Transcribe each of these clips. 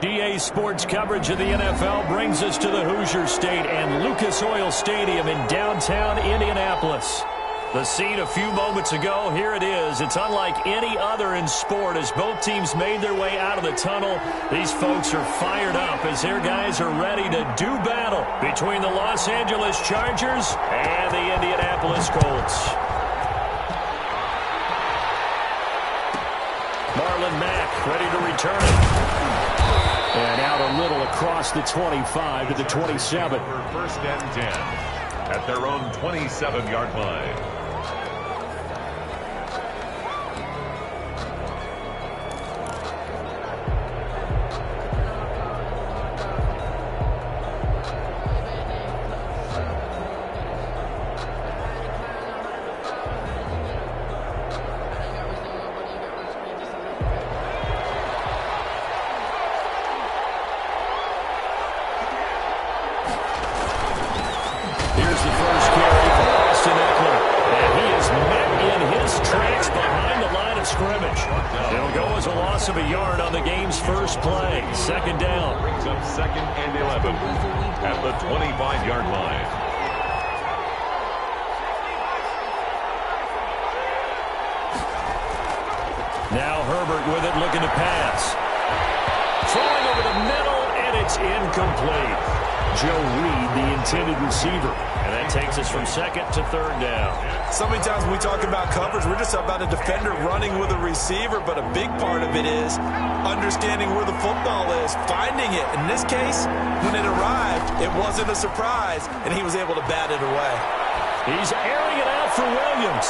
EA Sports coverage of the NFL brings us to the Hoosier State and Lucas Oil Stadium in downtown Indianapolis. The scene a few moments ago, here it is. It's unlike any other in sport as both teams made their way out of the tunnel. These folks are fired up as their guys are ready to do battle between the Los Angeles Chargers and the Indianapolis Colts. Marlon Mack ready to return it. And out a little across the 25 to the 27. First and 10 at their own 27-yard line. It'll go as a loss of a yard on the game's first play. Second down. Brings up 2nd and 11 at the 25-yard line. Now Herbert with it, looking to pass. Throwing over the middle, and it's incomplete. Joe Reed, the intended receiver. And that takes us from 2nd to 3rd down. So many times when we talk about coverage, we're just about a defender running with a receiver, but a big part of it is understanding where the football is, finding it. In this case, when it arrived, it wasn't a surprise, and he was able to bat it away. He's airing it out for Williams.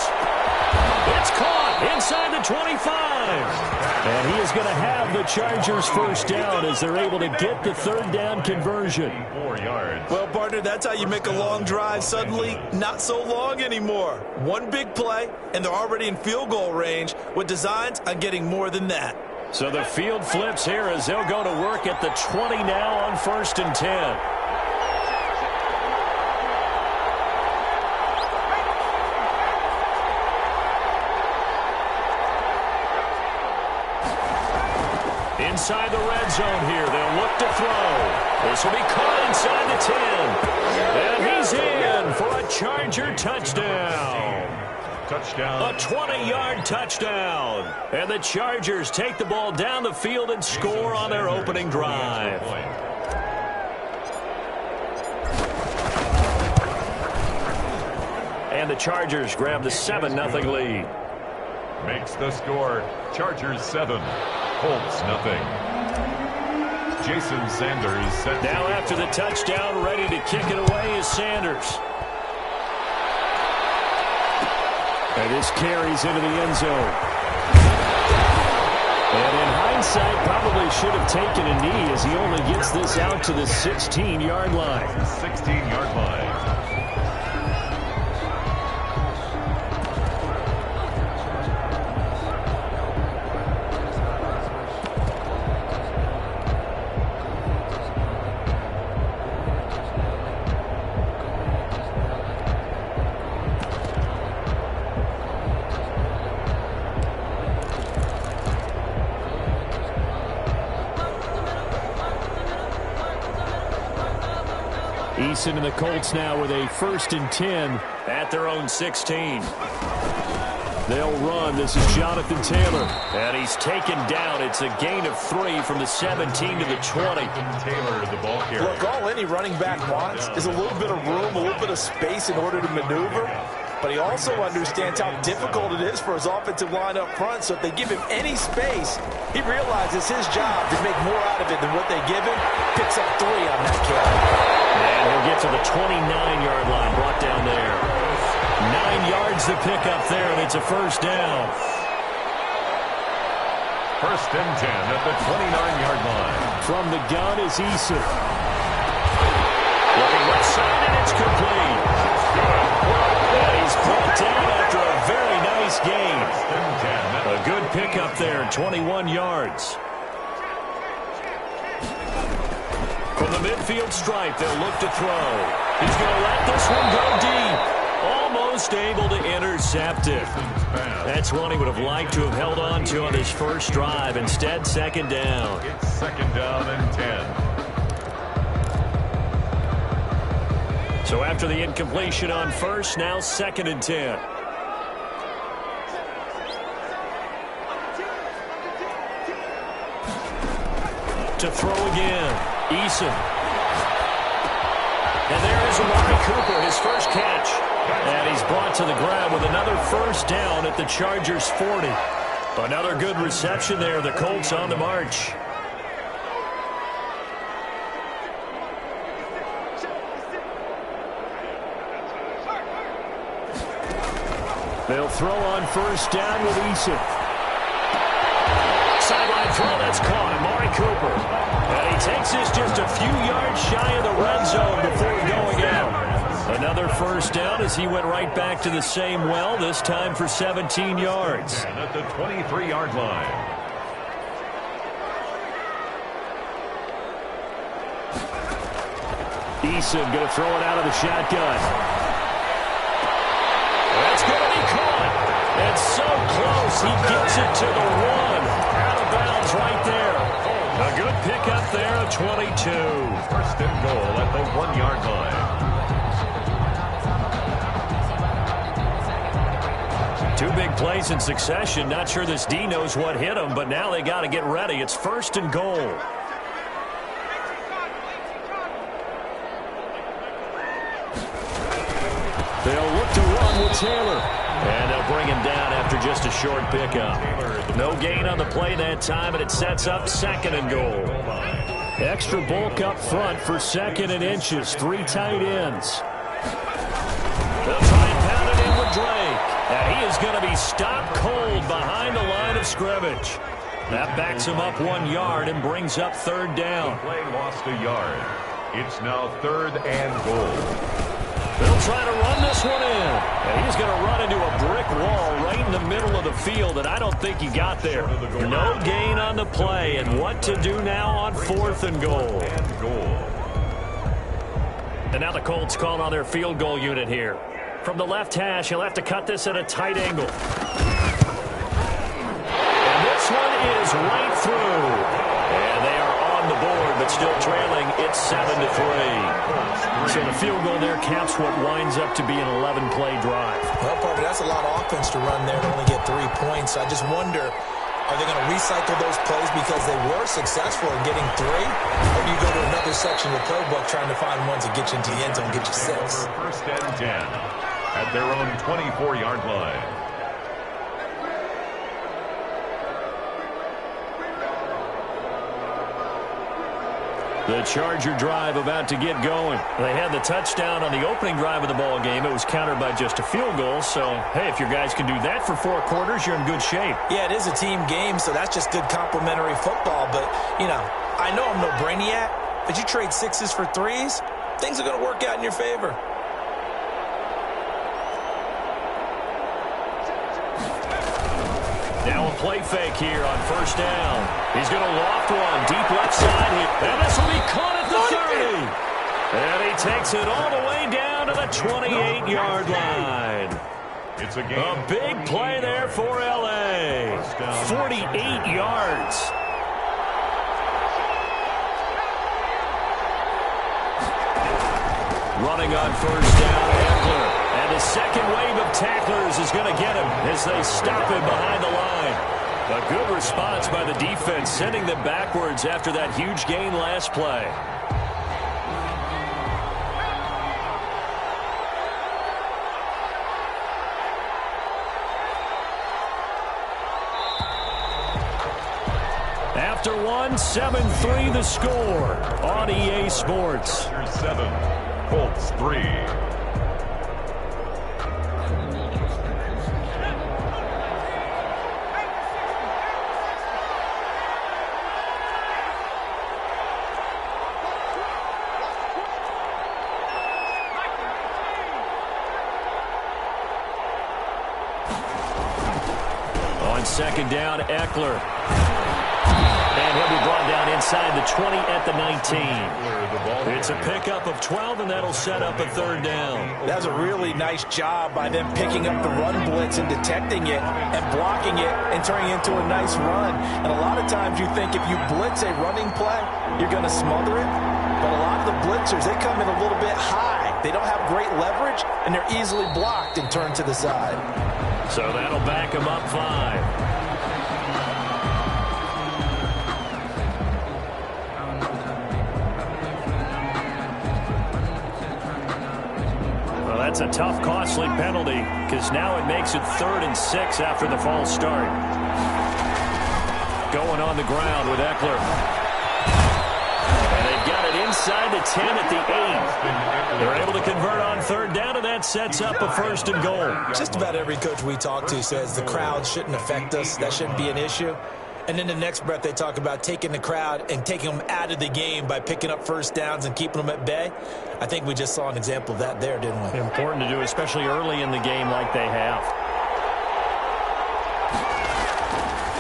It's caught inside the 25. And he is going to have the Chargers first down as they're able to get the 3rd down conversion. 4 yards. Well, partner, that's how you make a long drive suddenly not so long anymore. One big play, and they're already in field goal range with designs on getting more than that. So the field flips here as they'll go to work at the 20 now on 1st and 10. Inside the red zone here. They'll look to throw. This will be caught inside the 10. And he's in for a Charger touchdown. Touchdown. A 20-yard touchdown. And the Chargers take the ball down the field and score on their opening drive. And the Chargers grab the 7-0 lead. Makes the score. Chargers 7. Colts nothing. Jason Sanders set. Now after the touchdown, ready to kick it away is Sanders. And this carries into the end zone. And in hindsight, probably should have taken a knee as he only gets this out to the 16-yard line. 16-yard line. Eason and the Colts now with a 1st and 10 at their own 16. They'll run. This is Jonathan Taylor. And he's taken down. It's a gain of 3 from the 17 to the 20. Taylor, the ball carrier. Look, all any running back wants is a little bit of room, a little bit of space in order to maneuver. But he also understands how difficult it is for his offensive line up front. So if they give him any space, he realizes his job to make more out of it than what they give him. Picks up 3 on that carry. And he'll get to the 29-yard line, brought down there. 9 yards to pick up there, and it's a first down. 1st and 10 at the 29-yard line. From the gun is Eason. Looking left side, and it's complete. And he's brought down after a very nice gain. A good pickup there, 21 yards. From the midfield stripe, they'll look to throw. He's going to let this one go deep. Almost almost able to intercept it. That's one he would have liked to have held on to on his first drive. Instead, second down. It's second down and 10. So after the incompletion on first, now second and 10. To throw again, Eason. And there is Amari Cooper, his first catch. And he's brought to the ground with another first down at the Chargers' 40. Another good reception there. The Colts on the march. They'll throw on first down with Eason. Sideline throw, that's caught. Amari Cooper. And he takes this just a few yards shy of the red zone before going out. Another first down as he went right back to the same well, this time for 17 yards. And at the 23-yard line. Eason going to throw it out of the shotgun. That's going to be caught. And so close, he gets it to the one. Out of bounds right there. A good pickup there at 22. First and goal at the 1-yard line. Two big plays in succession. Not sure this D knows what hit him, but now they got to get ready. It's first and goal. They'll look to run with Taylor. And they'll bring him down after just a short pickup. No gain on the play that time, and it sets up second and goal. Extra bulk up front for second and inches. 3 tight ends. They'll try and pound it in with Drake. And he is going to be stopped cold behind the line of scrimmage. That backs him up 1 yard and brings up third down. The play lost a yard. It's now third and goal. They'll try to run this one in. And he's going to run into a brick wall right in the middle of the field, and I don't think he got there. No gain on the play, and what to do now on fourth and goal. And now the Colts call on their field goal unit here. From the left hash, he'll have to cut this at a tight angle. And this one is right through. And they are on the board, but still trailing. It's 7-3. So the field goal there caps what winds up to be an 11-play drive. Well, Parker, that's a lot of offense to run there to only get 3 points. I just wonder, are they going to recycle those plays because they were successful in getting 3? Or do you go to another section of the playbook trying to find ones that get you into the end zone, get you 6? First and 10 at their own 24-yard line. The Charger drive about to get going. They had the touchdown on the opening drive of the ball game. It was countered by just a field goal. So, hey, if your guys can do that for 4 quarters, you're in good shape. Yeah, it is a team game, so that's just good complimentary football. But, you know, I know I'm no brainiac, but you trade 6s for 3s, things are going to work out in your favor. Now a play fake here on first down. He's going to loft one deep left side here. And this will be caught at the 30. And he takes it all the way down to the 28-yard line. It's a big play there for L.A. 48 yards. Running on first down, Eckler. And the second wave of tacklers is going to get him as they stop him behind the line. A good response by the defense, sending them backwards after that huge gain last play. After one, 7-3 the score on EA Sports. 7, Colts 3. Second down, Eckler. And he'll be brought down inside the 20 at the 19. It's a pickup of 12, and that'll set up a third down. That's a really nice job by them picking up the run blitz and detecting it and blocking it and turning it into a nice run. And a lot of times you think if you blitz a running play, you're going to smother it. But a lot of the blitzers, they come in a little bit high. They don't have great leverage, and they're easily blocked and turned to the side. So that'll back them up 5. That's a tough, costly penalty because now it makes it 3rd and 6 after the false start. Going on the ground with Eckler. And they've got it inside the 10 at the 8. They're able to convert on 3rd down, and that sets up a 1st and goal. Just about every coach we talk to says the crowd shouldn't affect us. That shouldn't be an issue. And in the next breath, they talk about taking the crowd and taking them out of the game by picking up first downs and keeping them at bay. I think we just saw an example of that there, didn't we? Important to do, especially early in the game like they have.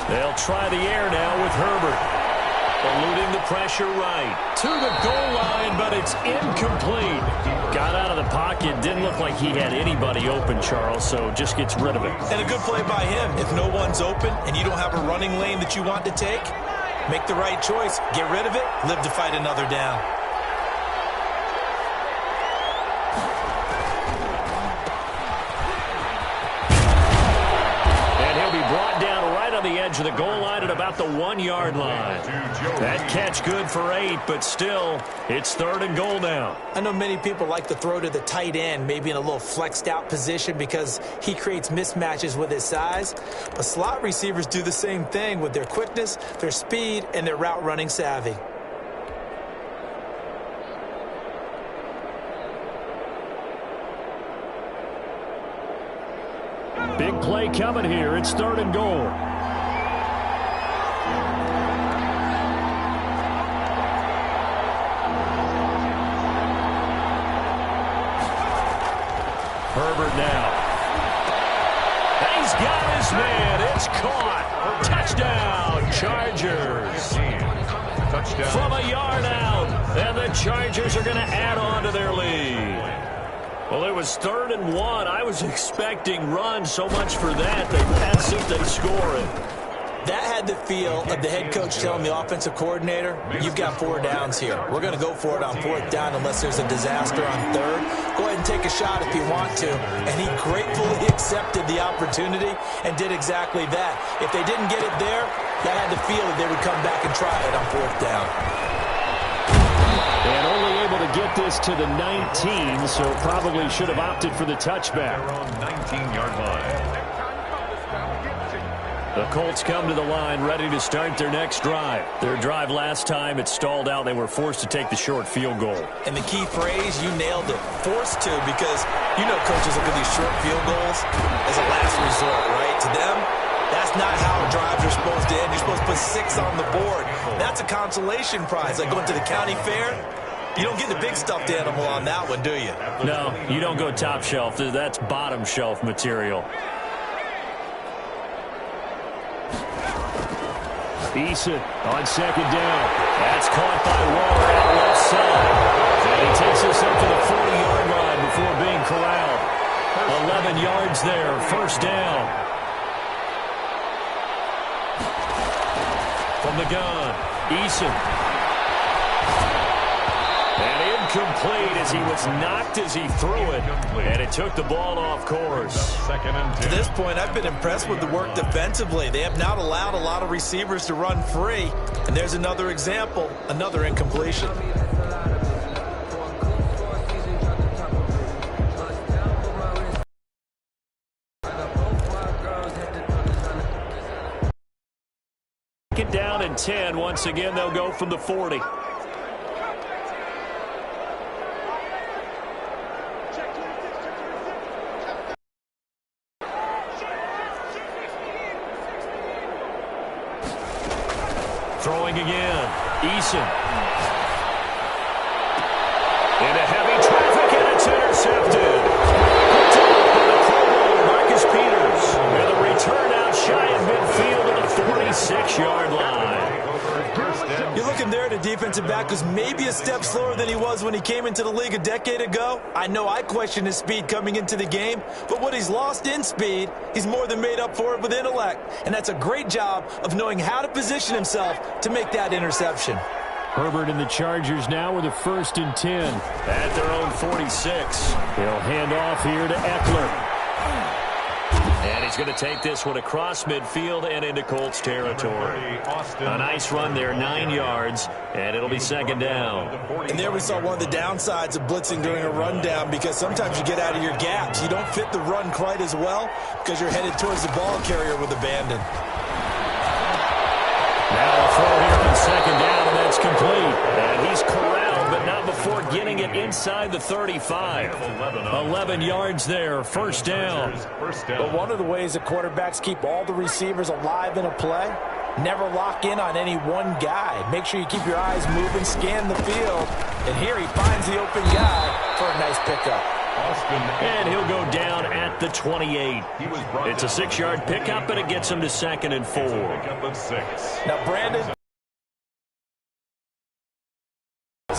They'll try the air now with Herbert. Eluding the pressure right. To the goal line, but it's incomplete. Got out of the pocket. Didn't look like he had anybody open, Charles, so just gets rid of it. And a good play by him. If no one's open and you don't have a running lane that you want to take, make the right choice. Get rid of it. Live to fight another down. Brought down right on the edge of the goal line at about the 1-yard line. That catch good for 8, but still, it's 3rd and goal now. I know many people like to throw to the tight end, maybe in a little flexed out position because he creates mismatches with his size. But slot receivers do the same thing with their quickness, their speed, and their route running savvy. Big play coming here. It's 3rd and goal. Herbert now. He's got his man. It's caught. Touchdown, Chargers. Touchdown. From a yard out. And the Chargers are going to add on to their lead. Well, it was 3rd and 1. I was expecting run, so much for that. They pass it, they score it. That had the feel of the head coach telling the offensive coordinator, you've got 4 downs here. We're going to go for it on 4th down unless there's a disaster on 3rd. Go ahead and take a shot if you want to. And he gratefully accepted the opportunity and did exactly that. If they didn't get it there, that had the feel that they would come back and try it on 4th down. And only able to get this to the 19, so probably should have opted for the touchback. They're on 19-yard line. The Colts come to the line ready to start their next drive. Their drive last time, it stalled out. They were forced to take the short field goal. And the key phrase, you nailed it, forced to, because you know coaches look at these short field goals as a last resort, right? To them, that's not how drives are supposed to end. You're supposed to put 6 on the board. That's a consolation prize, like going to the county fair. You don't get the big stuffed animal on that one, do you? No, you don't go top shelf. That's bottom shelf material. Eason on 2nd down. That's caught by Waller out left side. And he takes us up to the 40-yard line before being corralled. 11 yards there, 1st down. From the gun, Eason. And incomplete as he was knocked as he threw it. And it took the ball off course. 2nd and 2. To this point, I've been impressed with the work defensively. They have not allowed a lot of receivers to run free. And there's another example, another incompletion. Get down in 10. Once again, they'll go from the 40. Throwing again. Eason. Into heavy traffic, and it's intercepted. Picked up by the Pro Bowler, Marcus Peters. With a return out shy of midfield at the 46-yard line. You're looking there at a defensive back who's maybe a step slower than he was when he came into the league a decade ago. I know I questioned his speed coming into the game, but what he's lost in speed, he's more than made up for it with intellect. And that's a great job of knowing how to position himself to make that interception. Herbert and the Chargers now with a 1st and 10 at their own 46. He'll hand off here to Eckler. And he's going to take this one across midfield and into Colts territory. A nice run there, 9 yards, and it'll be 2nd down. And there we saw one of the downsides of blitzing during a rundown, because sometimes you get out of your gaps. You don't fit the run quite as well because you're headed towards the ball carrier with abandon. Now a throw here on 2nd down, and that's complete. And he's corralled, but not before getting it inside the 35. 11 yards there, 1st down. But one of the ways that quarterbacks keep all the receivers alive in a play, never lock in on any one guy. Make sure you keep your eyes moving, scan the field. And here he finds the open guy for a nice pickup. And he'll go down at the 28. It's a 6-yard pickup, and it gets him to 2nd and 4. Now, Brandon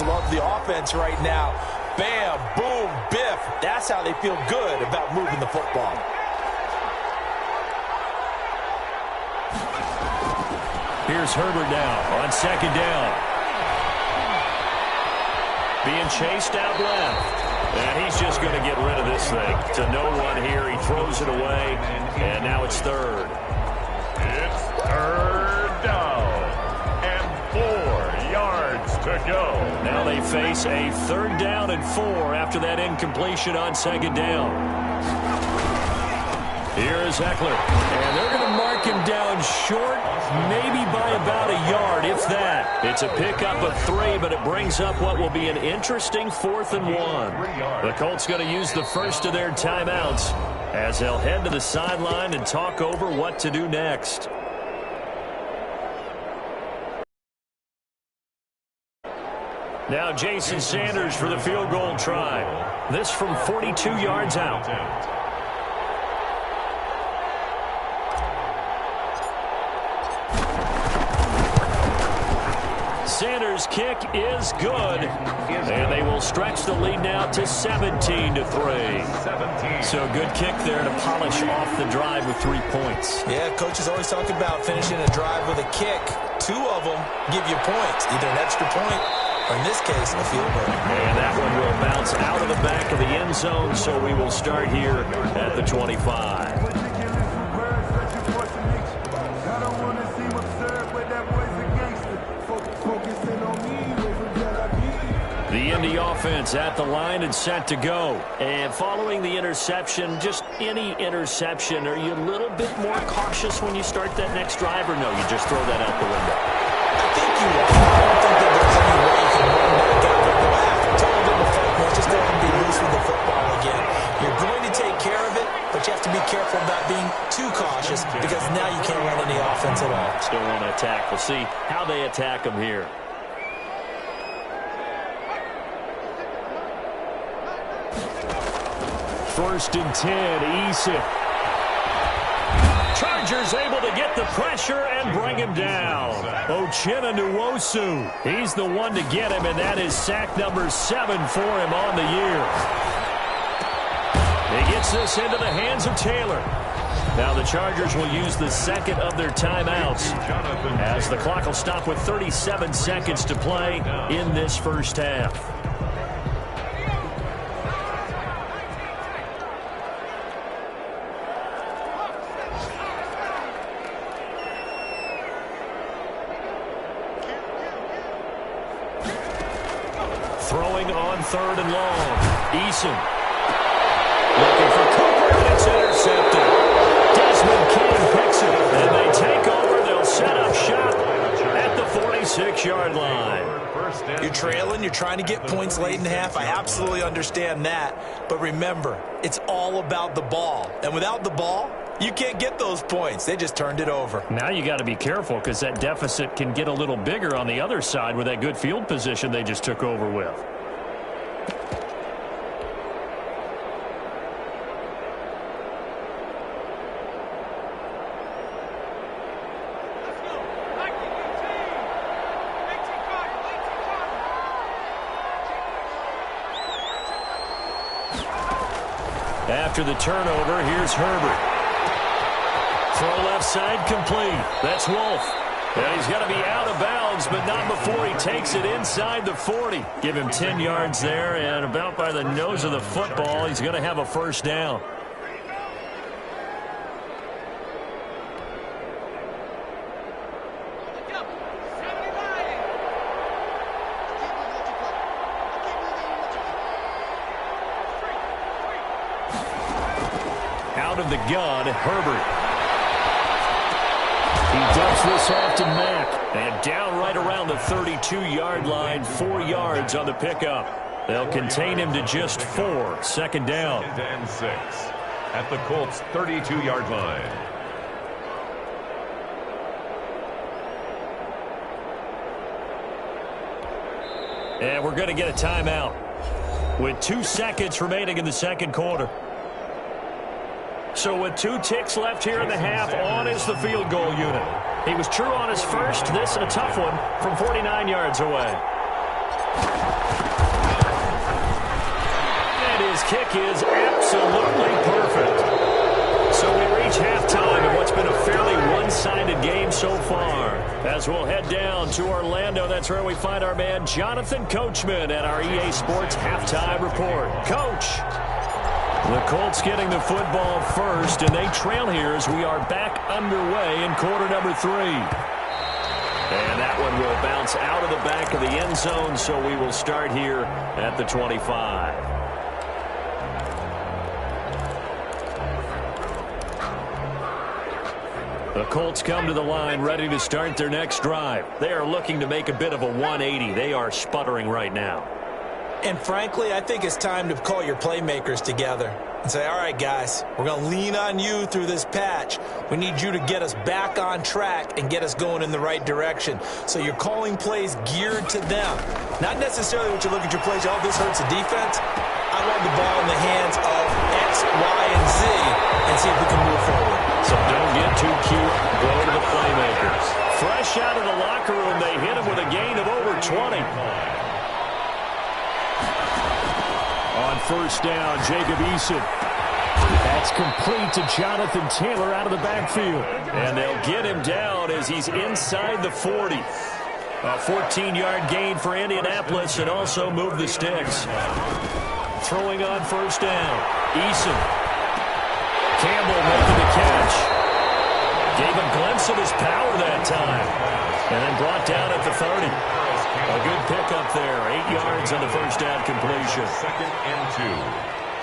loves the offense right now. Bam, boom, biff. That's how they feel good about moving the football. Here's Herbert now on 2nd down. Being chased out left. And he's just going to get rid of this thing. To no one here. He throws it away. And now it's 3rd. It's 3rd down. And 4 yards to go. Now they face a 3rd down and 4 after that incompletion on 2nd down. Here is Eckler. And they're going to mark him down short, maybe by about a yard, if that. It's a pickup of 3, but it brings up what will be an interesting 4th and 1. The Colts going to use the first of their timeouts as they'll head to the sideline and talk over what to do next. Now Jason Sanders for the field goal try. This from 42 yards out. Sanders' kick is good, and they will stretch the lead now to 17-3. So a good kick there to polish off the drive with 3 points. Yeah, coaches always talk about finishing a drive with a kick. 2 of them give you points, either an extra point or, in this case, a field goal. And that one will bounce out of the back of the end zone, so we will start here at the 25. The Indy offense at the line and set to go. And following the interception, just any interception, are you a little bit more cautious when you start that next drive, or no, you just throw that out the window? I think you are. I don't think that there's any way you can run back out of the back. Told him to focus, just go ahead and be loose with the football again. You're going to take care of it, but you have to be careful about being too cautious, because now you can't run any offense at all. Still want to attack. We'll see how they attack them here. First and 10, Eason. Chargers able to get the pressure and bring him down. Uchenna Nwosu, he's the one to get him, and that is sack number 7 for him on the year. He gets this into the hands of Taylor. Now the Chargers will use the second of their timeouts as the clock will stop with 37 seconds to play in this first half. Throwing on 3rd and long. Eason looking for Cooper, and it's intercepted. Desmond King picks it, and they take over. They'll set up shop at the 46-yard line. You're trailing. You're trying to get points late in half. I absolutely understand that. But remember, it's all about the ball. And without the ball, you can't get those points. They just turned it over. Now you got to be careful, because that deficit can get a little bigger on the other side with that good field position they just took over with. After the turnover, here's Herbert. Throw left side complete. That's Wolf. And he's got to be out of bounds, but not before he takes it inside the 40. Give him 10 yards there, and about by the nose of the football, he's going to have a first down. Out of the gun, Herbert. He dumps this off to Mack. And down right around the 32-yard line, 4 yards on the pickup. They'll contain him to just 4. Second down. And 6 at the Colts' 32-yard line. And we're going to get a timeout with 2 seconds remaining in the second quarter. So with 2 ticks left here in the half, on is the field goal unit. He was true on his first. This a tough one from 49 yards away. And his kick is absolutely perfect. So we reach halftime in what's been a fairly one-sided game so far. As we'll head down to Orlando, that's where we find our man Jonathan Coachman at our EA Sports Halftime Report. Coach! The Colts getting the football first, and they trail here as we are back underway in quarter number 3. And that one will bounce out of the back of the end zone, so we will start here at the 25. The Colts come to the line ready to start their next drive. They are looking to make a bit of a 180. They are sputtering right now. And frankly, I think it's time to call your playmakers together and say, all right, guys, we're going to lean on you through this patch. We need you to get us back on track and get us going in the right direction. So you're calling plays geared to them. Not necessarily what you look at your plays, oh, this hurts the defense. I want the ball in the hands of X, Y, and Z and see if we can move forward. So don't get too cute. Go to the playmakers. Fresh out of the locker room, they hit him with a gain of over 20. On first down, Jacob Eason. That's complete to Jonathan Taylor out of the backfield. And they'll get him down as he's inside the 40. A 14-yard gain for Indianapolis and also move the sticks. Throwing on first down, Eason. Campbell making the catch. Gave a glimpse of his power that time. And then brought down at the 30. A good pickup there. 8 yards on the first down completion. Second and 2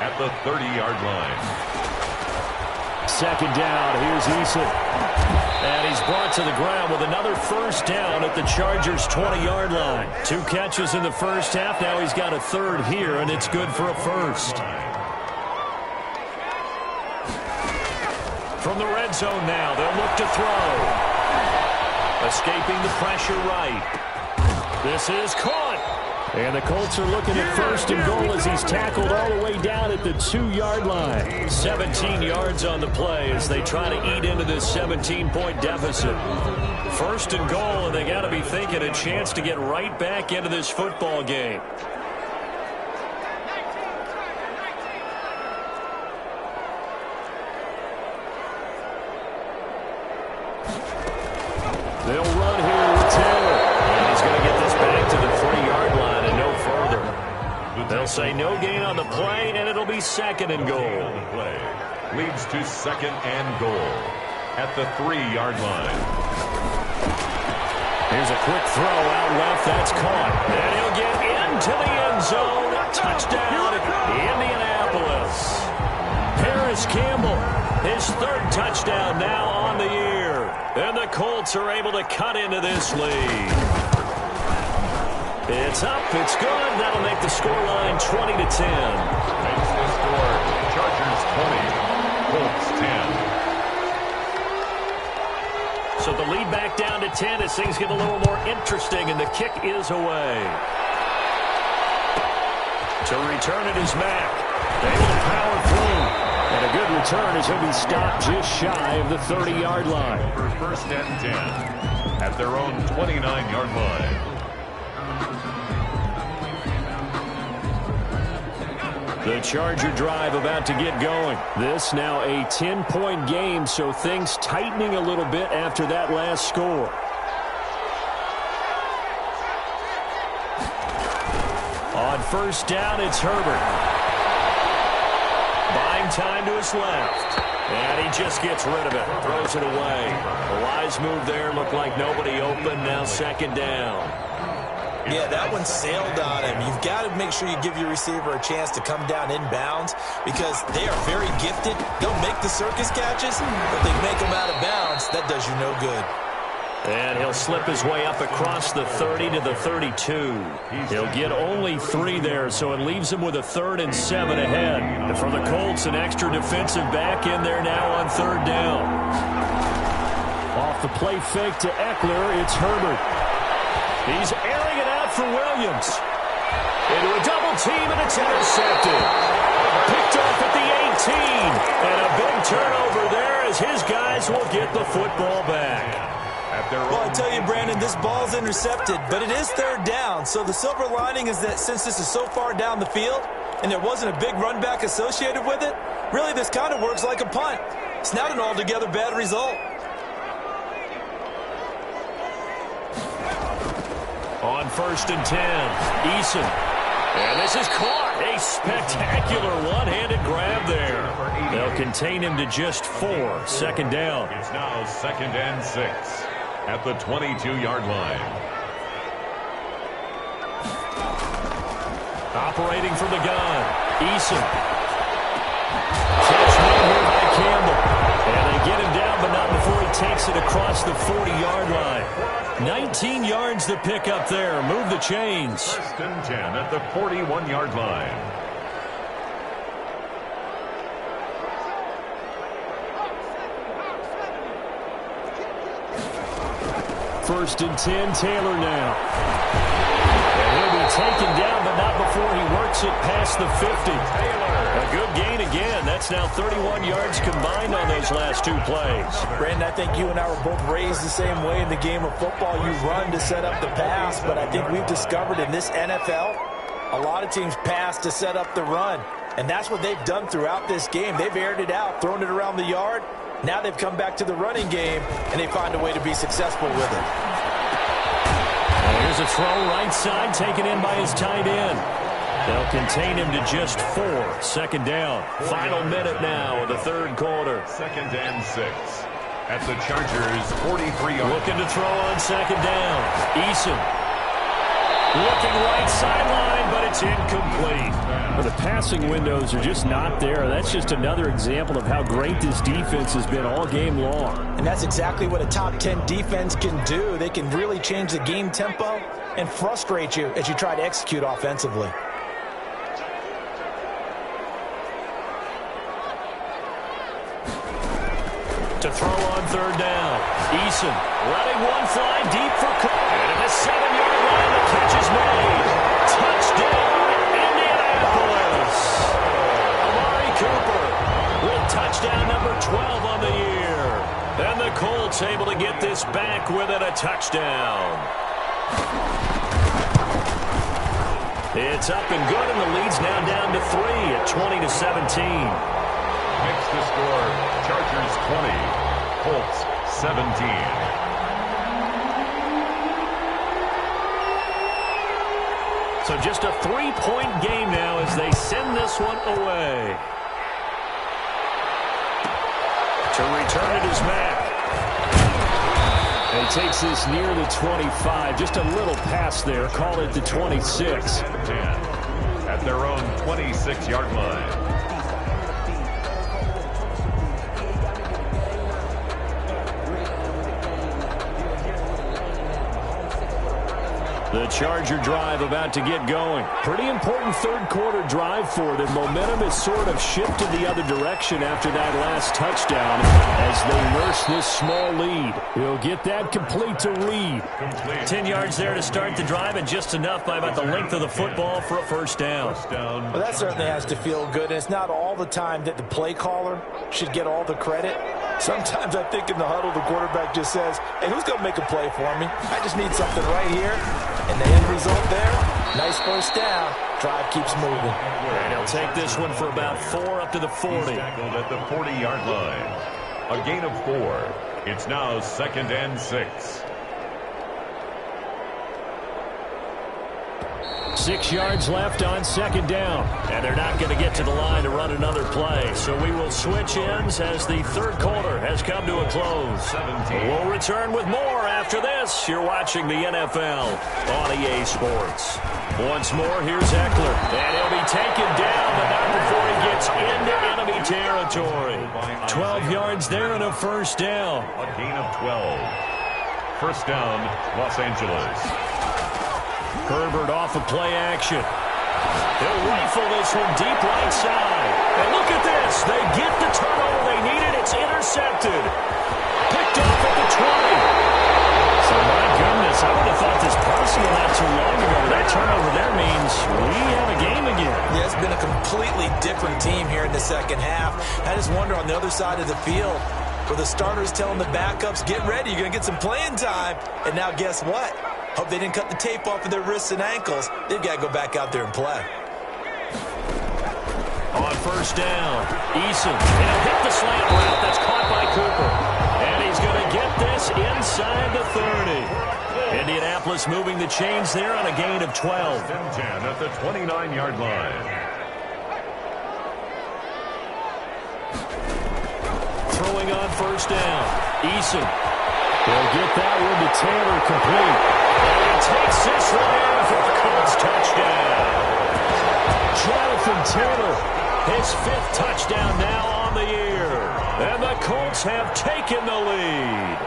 at the 30-yard line. Second down. Here's Eason. And he's brought to the ground with another first down at the Chargers' 20-yard line. 2 catches in the first half. Now he's got a third here, and it's good for a first. From the red zone now, they'll look to throw. Escaping the pressure right. This is caught. And the Colts are looking at first and goal as he's tackled all the way down at the 2-yard line. 17 yards on the play as they try to eat into this 17-point deficit. First and goal, and they got to be thinking a chance to get right back into this football game. They'll run here with Taylor. And he's going to get this back to the 3-yard line and no further. They'll say no gain on the play, and it'll be second and goal. Play leads to second and goal at the 3-yard line. Here's a quick throw out left. That's caught. And he'll get into the end zone. Touchdown, Indianapolis. Paris Campbell, his 3rd touchdown now on the year. And the Colts are able to cut into this lead. It's up, it's good. That'll make the scoreline 20-10. Makes the score Chargers 20, Colts 10. So the lead back down to 10 as things get a little more interesting, and the kick is away. To return it is Mack. Able to power through. And a good return as he'll be stopped just shy of the 30-yard line. For first and 10 at their own 29-yard line. The Charger drive about to get going. This now a 10-point game, so things tightening a little bit after that last score. On first down, it's Herbert. Buying time to his left. And he just gets rid of it. Throws it away. A wise move there. Looked like nobody open. Now second down. Yeah, that one sailed on him. You've got to make sure you give your receiver a chance to come down inbounds because they are very gifted. They'll make the circus catches, but they make them out of bounds. That does you no good. And he'll slip his way up across the 30 to the 32. He'll get only 3 there, so it leaves him with a 3rd and 7 ahead. And for the Colts, an extra defensive back in there now on 3rd down. Off the play fake to Eckler, it's Herbert. He's airing it out for Williams. Into a double team, and it's intercepted. Picked off at the 18. And a big turnover there as his guys will get the football back. Well, I tell you, Brandon, this ball's intercepted, but it is 3rd down. So the silver lining is that since this is so far down the field and there wasn't a big run back associated with it, really this kind of works like a punt. It's not an altogether bad result. On 1st and 10, Eason. And this is caught. A spectacular one-handed grab there. They'll contain him to just 4. 2nd down. It's now 2nd and 6 at the 22-yard line. Operating from the gun, Eason. Catch made here by Campbell. And they get him down, but not before he takes it across the 40-yard line. 19 yards to pick up there. Move the chains. 1st and 10 at the 41-yard line. First and 10, Taylor now. And he'll be taken down, but not before he works it past the 50. A good gain again. That's now 31 yards combined on those last 2 plays. Brandon, I think you and I were both raised the same way in the game of football. You run to set up the pass, but I think we've discovered in this NFL, a lot of teams pass to set up the run. And that's what they've done throughout this game. They've aired it out, thrown it around the yard. Now they've come back to the running game, and they find a way to be successful with it. And here's a throw right side taken in by his tight end. They'll contain him to just 4. 2nd down. Final minute now of the 3rd quarter. 2nd and 6 at the Chargers' 43-yard. Looking to throw on 2nd down. Eason. Looking right sideline, but it's incomplete. Well, the passing windows are just not there. That's just another example of how great this defense has been all game long. And that's exactly what a top 10 defense can do. They can really change the game tempo and frustrate you as you try to execute offensively. To throw on 3rd down. Eason letting one fly deep for Cook. And at the 7-yard line, the catch is made. Touchdown, Indianapolis. Amari Cooper with touchdown number 12 on the year. And the Colts able to get this back within a touchdown. It's up and good, and the lead's now down to 3 at 20-17. Makes the score Chargers 20, Colts 17. So just a 3-point game now as they send this one away. To return it is Mack. And he takes this near the 25. Just a little pass there. Call it the 26. At their own 26-yard line. The Charger drive about to get going. Pretty important 3rd quarter drive for them. Momentum has sort of shifted the other direction after that last touchdown as they nurse this small lead. He'll get that complete to Reed. 10 yards there to start the drive, and just enough by about the length of the football for a 1st down. Well, that certainly has to feel good. It's not all the time that the play caller should get all the credit. Sometimes I think in the huddle, the quarterback just says, hey, who's going to make a play for me? I just need something right here. And the end result there, Nice first down. Drive keeps moving. And he'll take this one for about 4 up to the 40. He's tackled at the 40-yard line. A gain of 4. It's now 2nd and 6. 6 yards left on 2nd down. And they're not going to get to the line to run another play. So we will switch ends as the 3rd quarter has come to a close. 17. We'll return with more after this. You're watching the NFL on EA Sports. Once more, here's Eckler. And he'll be taken down, but not before he gets into enemy territory. 12 yards there and a first down. A gain of 12. First down, Los Angeles. Herbert off of play action. He'll rifle this one deep right side. And look at this. They get the turnover they needed. It's intercepted. Picked off at the 20. So, my goodness, I would have thought this possible not too long ago. That turnover there means we have a game again. Yeah, it's been a completely different team here in the second half. I just wonder on the other side of the field, where the starters telling the backups, get ready, you're going to get some playing time. And now guess what? Hope they didn't cut the tape off of their wrists and ankles. They've got to go back out there and play. On first down, Eason. And he'll hit the slant route. That's caught by Cooper. And he's going to get this inside the 30. Indianapolis moving the chains there on a gain of 12. 10 at the 29-yard line. Throwing on first down, Eason. He'll get that one to Taylor complete. And he takes this one in for a Colts touchdown. Jonathan Taylor, his 5th touchdown now on the year. And the Colts have taken the lead.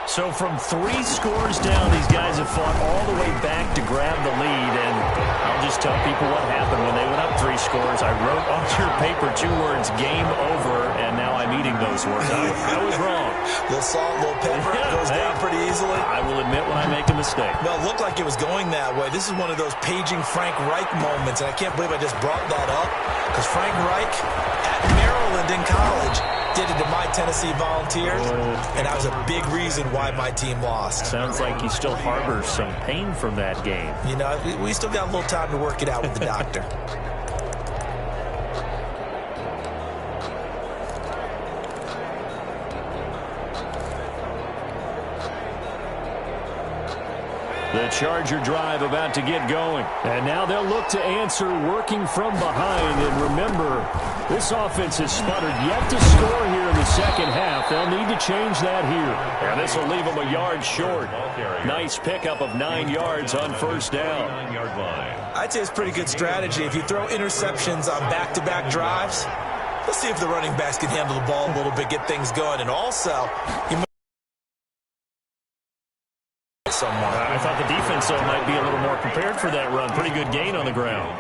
So from 3 scores down, these guys have fought all the way back to grab the lead. And I'll just tell people what happened when they went up 3 scores. I wrote on your paper 2 words, game over, and now I'm eating those words. I was wrong. A little salt, a little pepper, goes down pretty easily. I will admit when I make a mistake. Well, it looked like it was going that way. This is one of those paging Frank Reich moments, and I can't believe I just brought that up, because Frank Reich at Maryland in college did it to my Tennessee Volunteers, and that was a big reason why my team lost. Sounds like he still harbors some pain from that game. You know, we still got a little time to work it out with the doctor. The Charger drive about to get going. And now they'll look to answer working from behind. And remember, this offense has sputtered yet to score here in the second half. They'll need to change that here. And this will leave them a yard short. Nice pickup of 9 yards on first down. I'd say it's pretty good strategy. If you throw interceptions on back-to-back drives, let's see if the running backs can handle the ball a little bit, get things going. And also, I thought the defense might be a little more prepared for that run. Pretty good gain on the ground.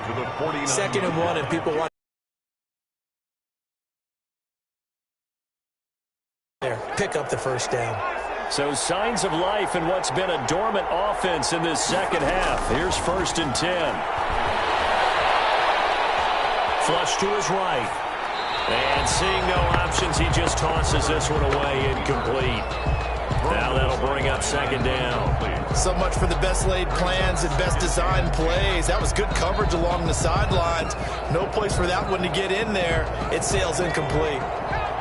2nd and 1, and people want there. Pick up the first down. So signs of life in what's been a dormant offense in this second half. Here's 1st and 10. Flush to his right. And seeing no options, he just tosses this one away incomplete. Now that'll bring up 2nd down. So much for the best laid plans and best designed plays. That was good coverage along the sidelines. No place for that one to get in there. It sails incomplete.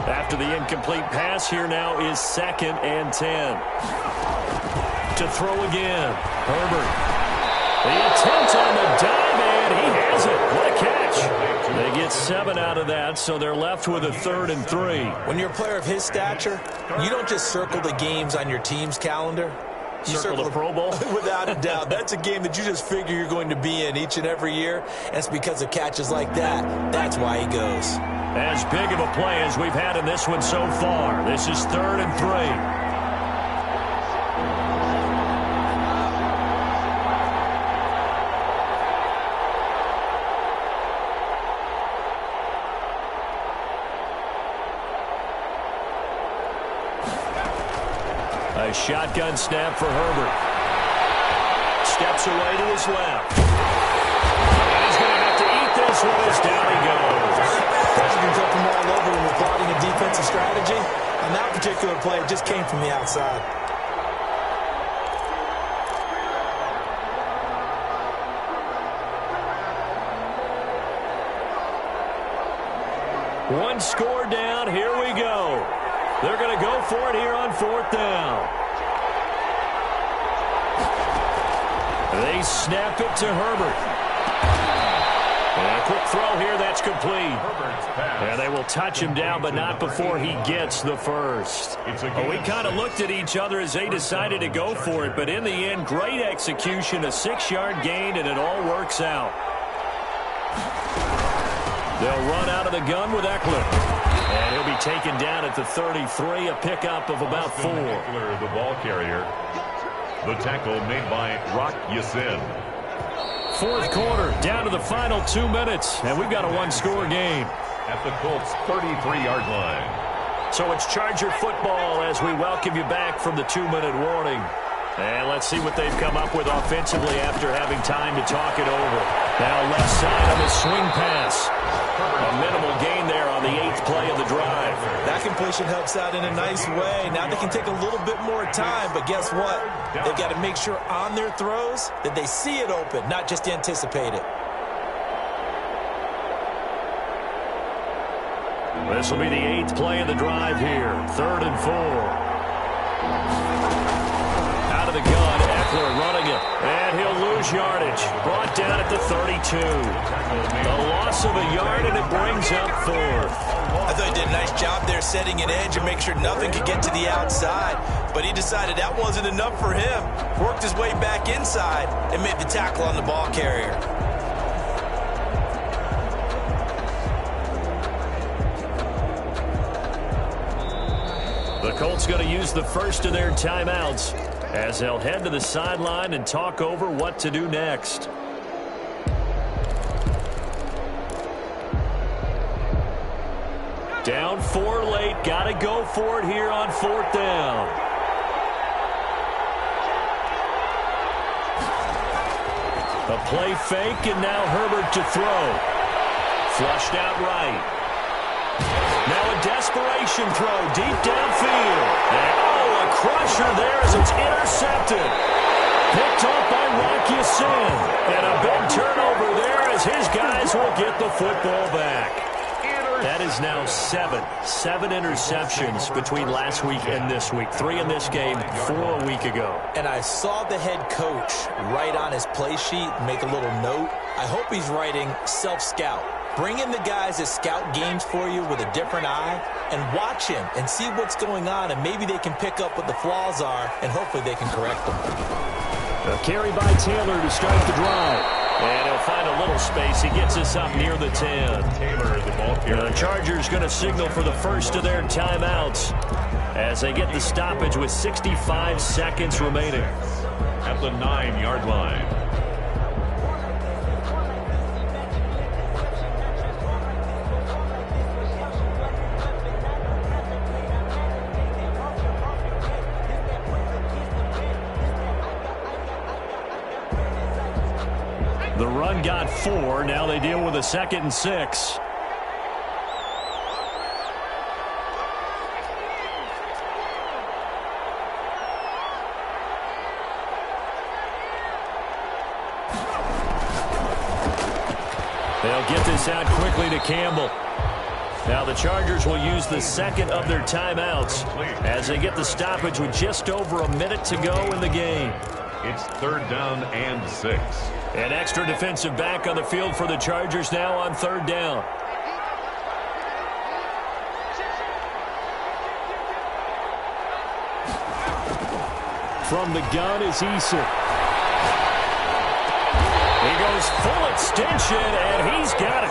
After the incomplete pass, here now is 2nd and 10. To throw again. Herbert. The attempt on the dive, and he has it. What a catch. They get 7 out of that, so they're left with a 3rd and 3. When you're a player of his stature, you don't just circle the games on your team's calendar. You circle the Pro Bowl? Without a doubt. That's a game that you just figure you're going to be in each and every year. And it's because of catches like that. That's why he goes. As big of a play as we've had in this one so far. This is 3rd and 3. A shotgun snap for Herbert. Steps away to his left. And he's going to have to eat this one as down he goes. You can come from all over when we're plotting a defensive strategy. On that particular play, it just came from the outside. One score down. Here we go. They're going to go for it here on 4th down. They snap it to Herbert. And a quick throw here, that's complete. And they will touch him down, but not before he gets the first. We kind of looked at each other as they decided to go for it, but in the end, great execution, a 6-yard gain, and it all works out. They'll run out of the gun with Eckler. And he'll be taken down at the 33, a pickup of about 4. Eckler, the ball carrier. The tackle made by Rock Yassin. 4th quarter, down to the final 2 minutes, and we've got a one-score game. At the Colts' 33-yard line. So it's Charger football as we welcome you back from the 2-minute warning. And let's see what they've come up with offensively after having time to talk it over. Now left side on the swing pass. A minimal gain there on the 8th play of the drive. That completion helps out in a nice way. Now they can take a little bit more time, but guess what? They've got to make sure on their throws that they see it open, not just anticipate it. This will be the 8th play of the drive here. 3rd and 4. Out of the gun, Eckler running it. And he'll lose yardage. Brought down at the 32. A loss of a yard, and it brings up 4th. I thought he did a nice job there setting an edge and make sure nothing could get to the outside. But he decided that wasn't enough for him. Worked his way back inside and made the tackle on the ball carrier. The Colts going to use the first of their timeouts as they'll head to the sideline and talk over what to do next. Down 4 late. Got to go for it here on 4th down. A play fake, and now Herbert to throw. Flushed out right. Now a desperation throw deep downfield. And, a crusher there as it's intercepted. Picked off by Rock Yassin. And a big turnover there as his guys will get the football back. That is now 7 interceptions between last week and this week. 3 in this game, 4 a week ago. And I saw the head coach write on his play sheet, make a little note. I hope he's writing self-scout. Bring in the guys that scout games for you with a different eye and watch him and see what's going on, and maybe they can pick up what the flaws are, and hopefully they can correct them. A carry by Taylor to start the drive. And he'll find a little space. He gets us up near the 10. Taylor, the ball carrier. The Chargers going to signal for the first of their timeouts as they get the stoppage with 65 seconds remaining. At the 9-yard line. The run got 4. Now they deal with a 2nd and 6. They'll get this out quickly to Campbell. Now the Chargers will use the 2nd of their timeouts as they get the stoppage with just over a minute to go in the game. It's 3rd down and 6. An extra defensive back on the field for the Chargers now on 3rd down. From the gun is Eason. He goes full extension, and he's got it.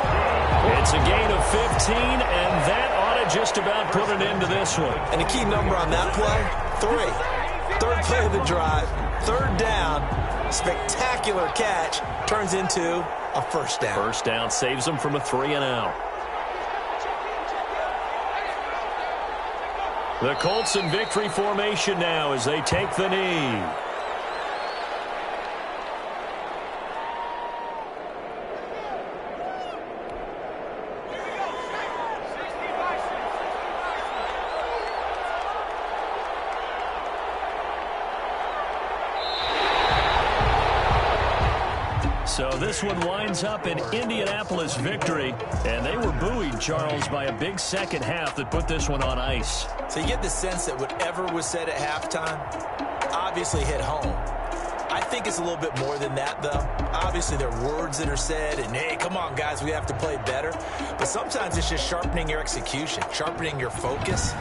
It's a gain of 15, and that ought to just about put an end to this one. And the key number on that play, 3. 3rd play of the drive, 3rd down. Spectacular catch turns into a 1st down. 1st down saves them from a 3-and-out. The Colts in victory formation now as they take the knee. So this one winds up an Indianapolis victory, and they were buoyed, Charles, by a big second half that put this one on ice. So you get the sense that whatever was said at halftime obviously hit home. I think it's a little bit more than that, though. Obviously, there are words that are said, and, hey, come on, guys, we have to play better. But sometimes it's just sharpening your execution, sharpening your focus,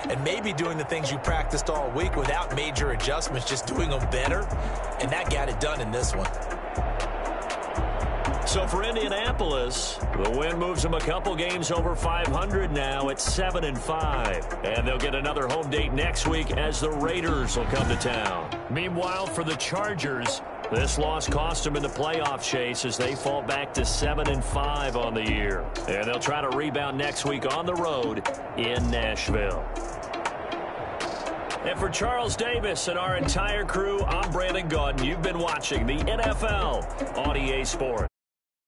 and maybe doing the things you practiced all week without major adjustments, just doing them better, and that got it done in this one. So for Indianapolis, the win moves them a couple games over 500 now at 7-5. And they'll get another home date next week as the Raiders will come to town. Meanwhile, for the Chargers, this loss cost them in the playoff chase as they fall back to 7-5 on the year. And they'll try to rebound next week on the road in Nashville. And for Charles Davis and our entire crew, I'm Brandon Gaudin. You've been watching the NFL on EA Sports.